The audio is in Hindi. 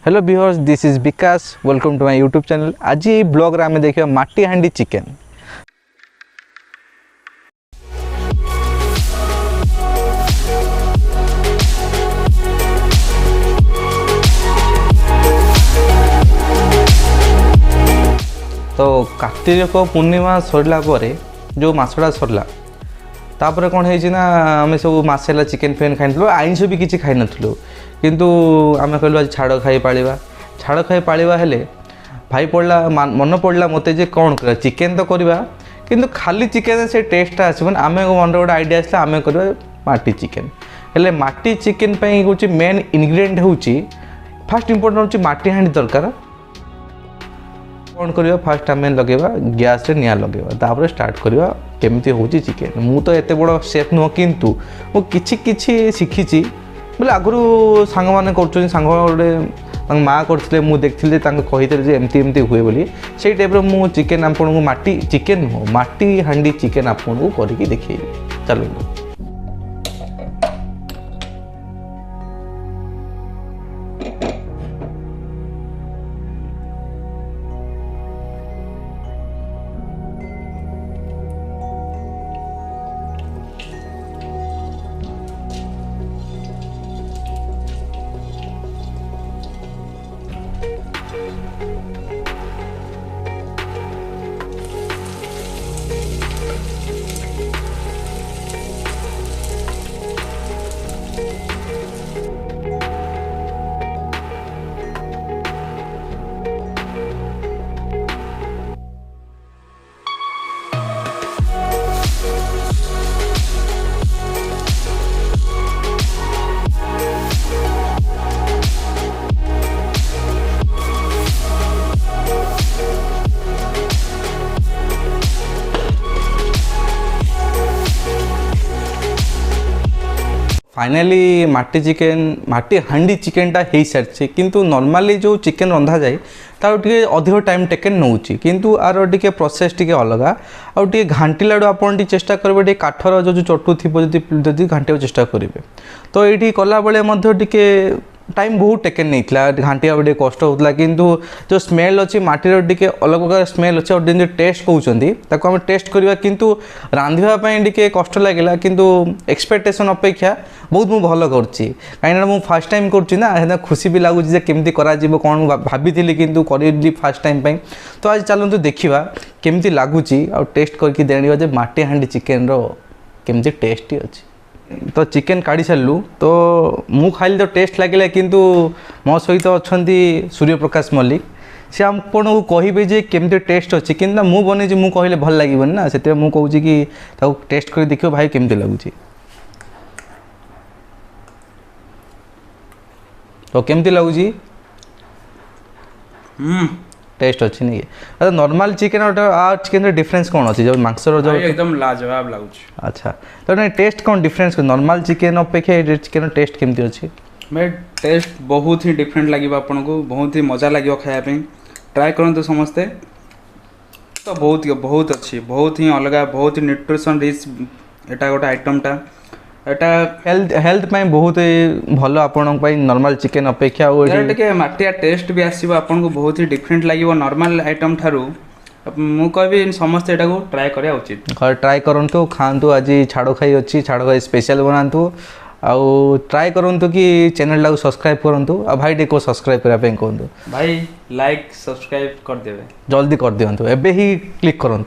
Hello viewers, this is Bikash. Welcome to my YouTube channel. आज ये ब्लॉग रे आमे देखिबा माटीहांडी चिकेन। तो कार्तिक पूर्णिमा सरला परे जो मासटा सरला तापर कौन है ना, आम सब मसेला चिकेन फेन खाई आइंस भी किसी खाई नु किंतु आम कहलु आज छाड़ खाई पाड़ा हेले भाई पड़ा मन पड़ा मत जे कौन कर चिकेन तो करवा किंतु खाली चिकेन से टेस्टा आसबन। आम मन गोटे आइडिया आसला आम करवा माटी चिकेन। हेले माटी चिकेन हूँ मेन इनग्रेडिएंट हूँ फास्ट इंपोर्टेंट हूँ माटीहांडी दरकार। कौन करवा फास्ट आम लगेगा गैस रे निया लगेगा तापर स्टार्ट करवा केमती हूँ चिकेन। मु तो एत बड़ सेफ नुह किंतु मु किछि शिखी बोले आगु सांग मैंने कर सांग गोटे माँ करते मुझे देखी कही एमती एमती हुए बोली से टाइप मु चिकेन आपको माटी चिकेन नुह माटी हांडी चिकेन आपको करके देखिए। चलो फाइनाली माटी हांडी चिकेनटा हो सारी किंतु नॉर्मली जो चिकेन रंधा जाए तार टे अधिक टाइम टेकन नौ किंतु आर टे प्रोसेस टे अलग आउ टे घाटिला आप चेष्टा करेंगे काठर जो चटू थी जदि घाटिया चेष्टा करेंगे तो ये कला बेले टे टाइम बहुत टेकन नहीं घाटिया टे कष्ट होता किंतु जो स्मेल अच्छी माटीर टे अलग प्रकार स्मेल अच्छे और जो टेस्ट कहते आम टेस्ट करवा किंतु रांधापी टे कष्ट लगे किंतु एक्सपेक्टेशन अपेक्षा बहुत मुझे भल करें फास्ट टाइम करना खुशी भी लगुच केमती करा कौन भाभी किंतु कर फास्ट टाइम पे। तो आज चलते देखा केमती लगुच आ टेस्ट करके देने माटी हांडी चिकेन केमती टेस्टी अच्छी। तो चिकेन काढ़ी सारू तो मु खाली तो टेस्ट लगे किंतु मो सहित अच्छा सूर्य प्रकाश मल्लिक से आपको कहे केमती टेस्ट अच्छी कि मु बन मु कहले भल लगे ना से कहूँ कि टेस्ट कर देखो भाई केमती लगुच। तो केमती लगुच टेस्ट अच्छी नहीं है नॉर्मल चिकेन और चिकेन डिफरेंस कौन अच्छी जो मांसर जो एकदम लाजवाब लगुच। अच्छा तो नहीं टेस्ट कौन डिफरेंस नॉर्मल चिकेन अपेक्षा चिकेन टेस्ट केमती अच्छी? मैं टेस्ट बहुत ही डिफरेंट लगे आपको बहुत ही मजा लगे खायापी ट्राए करते समस्ते। तो बहुत अच्छी बहुत ही अलग बहुत ही न्यूट्रिशन रिच एटा गोटे आइटमटा एटा हेल्थ में बहुत भल आपण नॉर्मल चिकेन अपेक्षा टे माटिया टेस्ट भी आसो आपको बहुत ही डिफरेंट लगे नॉर्मल आइटम ठारू मु कह समस्ते एटा को ट्राए करा उचित। ट्राए करूँ खातु आज छाड़ खाई अच्छी छाड़ खाई स्पेशल बनातु आउ ट्राए करूँ कि चैनल टाक सब्सक्राइब करूँ आ भाई टे सब्सक्राइब करने कहतु भाई लाइक सब्सक्राइब कर देवे जल्दी कर दिंतु एबे ही क्लिक करूँ।